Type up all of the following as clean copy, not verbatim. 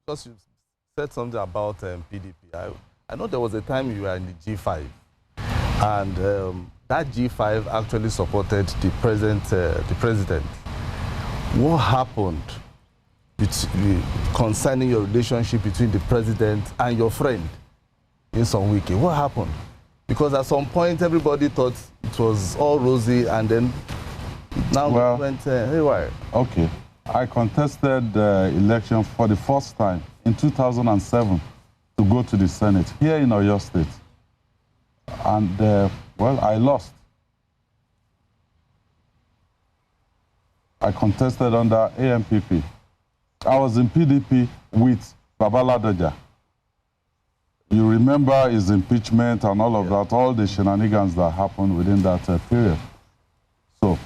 Because you said something about PDP. I know there was a time you were in the G-5, and that G-5 actually supported the president. What happened concerning your relationship between the president and your friend in some wiki? What happened? Because at some point everybody thought it was all rosy, and then now it went haywire. Okay. I contested the election for the first time in 2007 to go to the Senate here in Oyo State. And, well, I lost. I contested under AMPP. I was in PDP with Babaladoja. You remember his impeachment and all of that, all the shenanigans that happened within that period. So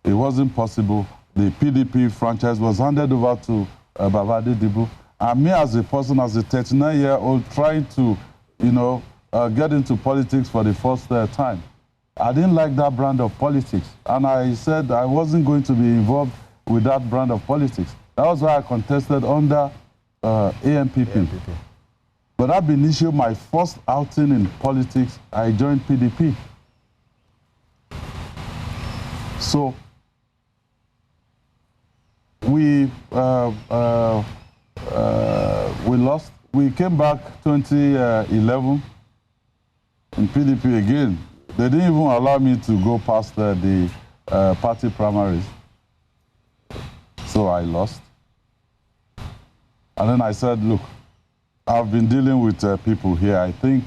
it wasn't possible. The PDP franchise was handed over to Babadi Dibu. And me as a person, as a 39-year-old, trying to, get into politics for the first time. I didn't like that brand of politics. And I said I wasn't going to be involved with that brand of politics. That was why I contested under AMPP. But ab initio, my first outing in politics, I joined PDP. So we lost. We came back 2011 in PDP again. They didn't even allow me to go past the party primaries. So I lost. And then I said, look, I've been dealing with people here. I think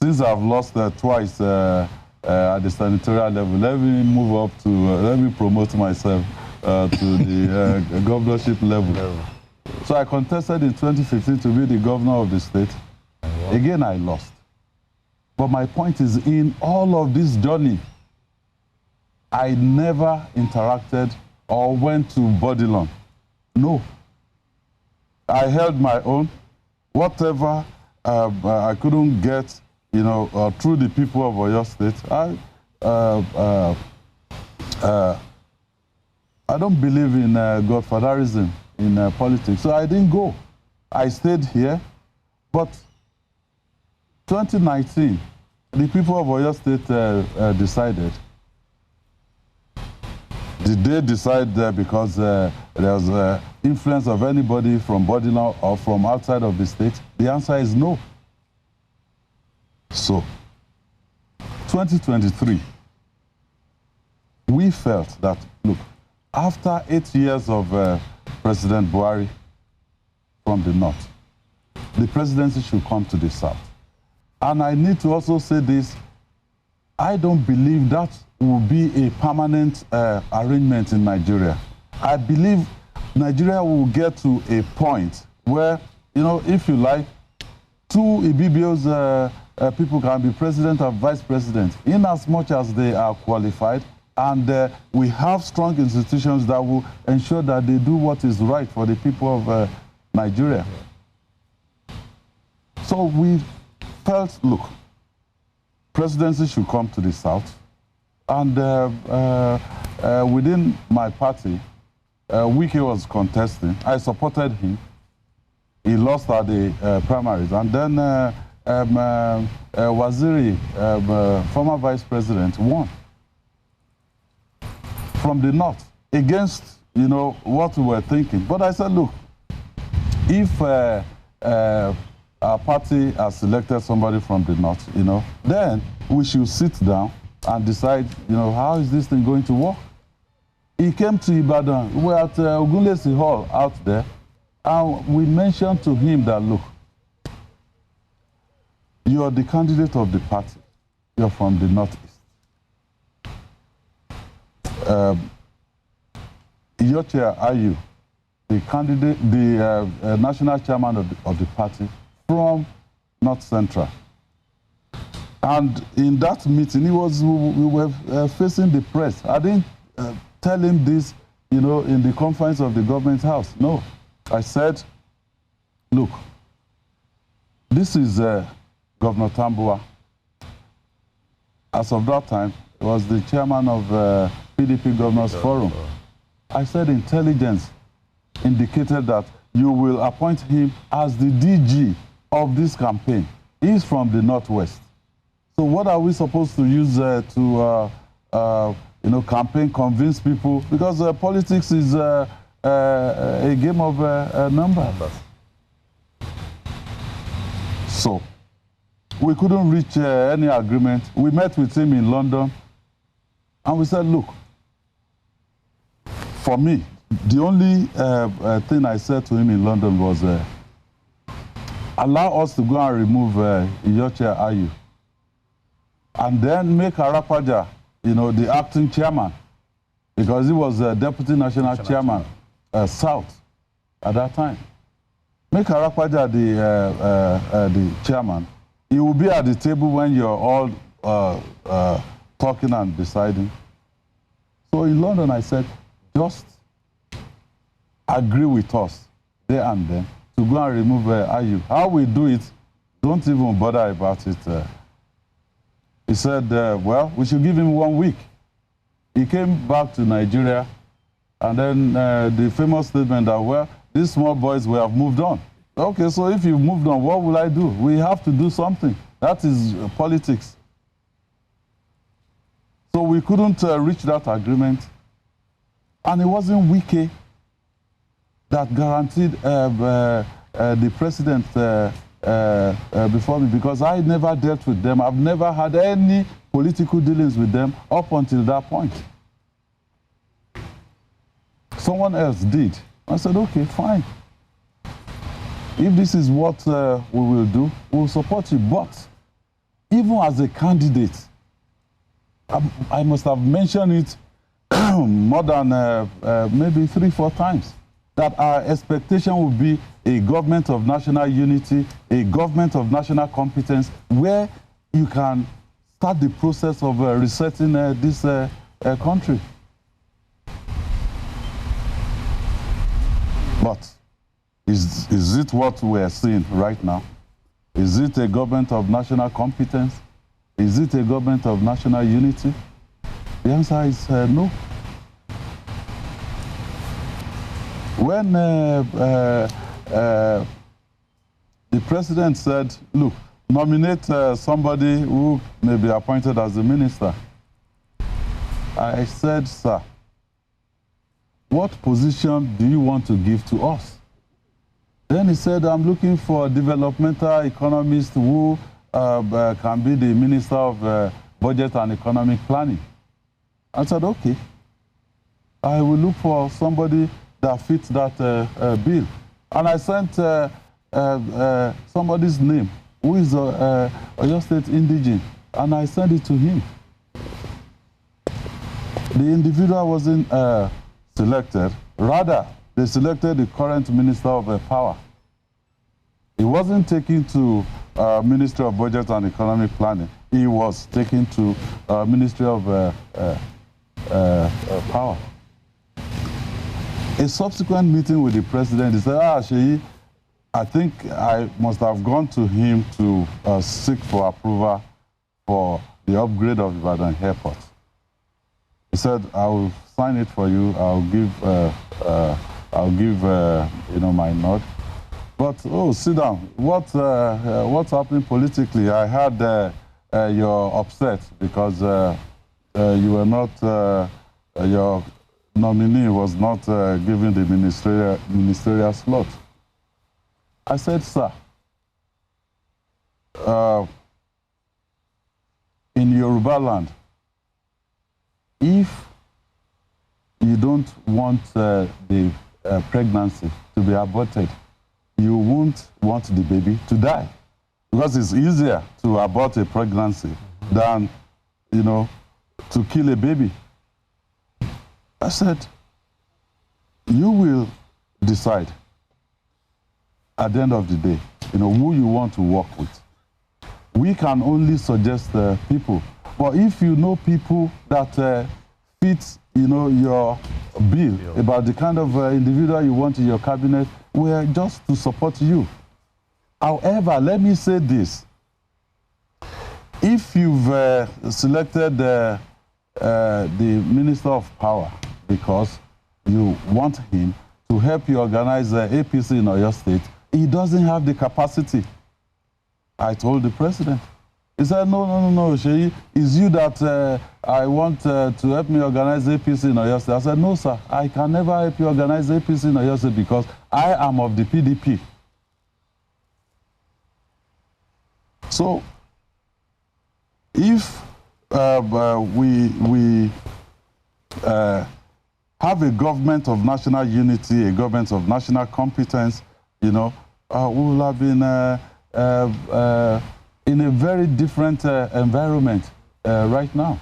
since I've lost twice at the senatorial level, let me move up to, let me promote myself to the governorship level. So I contested in 2015 to be the governor of the state. Again, I lost. But my point is, in all of this journey, I never interacted or went to Bodilon. No. I held my own. Whatever I couldn't get, through the people of Oyo State, I don't believe in godfatherism in politics, so I didn't go. I stayed here, but 2019, the people of Oyo State decided. Did they decide because there was influence of anybody from Bodilon or from outside of the state? The answer is no. So, 2023, we felt that, look, after 8 years of President Buhari from the north, the presidency should come to the south. And I need to also say this, I don't believe that will be a permanent arrangement in Nigeria. I believe Nigeria will get to a point where, if you like, two Ibibios people can be president and vice president, in as much as they are qualified, and we have strong institutions that will ensure that they do what is right for the people of Nigeria. So we felt, look, presidency should come to the south. And within my party, Wike was contesting. I supported him. He lost at the primaries. And then Waziri, former vice president, won from the north against, what we were thinking. But I said, look, if our party has selected somebody from the north, then we should sit down and decide, how is this thing going to work? He came to Ibadan. We were at Ogunlesi Hall out there, and we mentioned to him that, look, you are the candidate of the party. You're from the northeast. Iyochia Ayu, the candidate, the national chairman of the party from North Central. And in that meeting, we were facing the press. I didn't tell him this, in the conference of the government house. No. I said, look, this is Governor Tambuwa. As of that time, he was the chairman of PDP Governors Forum. I said intelligence indicated that you will appoint him as the DG of this campaign. He's from the Northwest. So what are we supposed to use to campaign, convince people? Because politics is a game of numbers. So we couldn't reach any agreement. We met with him in London, and we said, look, for me, the only thing I said to him in London was, allow us to go and remove Iyorchia Ayu, and then make Arapaja, the acting chairman, because he was deputy national chairman, South, at that time. Make Arapaja the chairman. He will be at the table when you're all talking and deciding. So in London, I said, just agree with us there and then to go and remove Ayu. How we do it, don't even bother about it. He said, well, we should give him 1 week. He came back to Nigeria, and then the famous statement that, well, these small boys, we have moved on. Okay, so if you've moved on, what will I do? We have to do something. That is politics. So we couldn't reach that agreement. And it wasn't Wike that guaranteed the president before me, because I never dealt with them. I've never had any political dealings with them up until that point. Someone else did. I said, okay, fine. If this is what we will do, we'll support you. But even as a candidate, I must have mentioned it more than maybe 3-4 times, that our expectation would be a government of national unity, a government of national competence, where you can start the process of resetting this country. But is it what we are seeing right now? Is it a government of national competence? Is it a government of national unity? The answer is no. When the president said, look, nominate somebody who may be appointed as the minister, I said, sir, what position do you want to give to us? Then he said, I'm looking for a developmental economist who can be the Minister of Budget and Economic Planning. I said, okay. I will look for somebody that fits that bill. And I sent somebody's name, who is Oyo State indigene, and I sent it to him. The individual wasn't selected. Rather, they selected the current Minister of Power. He wasn't taken to Ministry of Budget and Economic Planning. He was taken to Ministry of Power. A subsequent meeting with the president, he said, Sheyi, I think I must have gone to him to seek for approval for the upgrade of Ibadan Airport. He said, I will sign it for you. I'll give my nod. But, oh, sit down. What's happening politically? I heard you're upset because you were not, your nominee was not given the ministerial slot. I said, sir, in Yoruba land, if you don't want the pregnancy to be aborted, you won't want the baby to die. Because it's easier to abort a pregnancy than, to kill a baby. I said, you will decide at the end of the day, who you want to work with. We can only suggest people. But if you know people that fit, your bill about the kind of individual you want in your cabinet, we are just to support you. However, let me say this. If you've selected the Minister of Power because you want him to help you organize APC in Oyo State. He doesn't have the capacity. I told the president. He said, no, Sheyi, it's you that I want to help me organize APC in Oyo State. I said, no, sir, I can never help you organize APC in Oyo State because I am of the PDP. So, if we have a government of national unity, a government of national competence, you know, we will have been in a very different environment right now.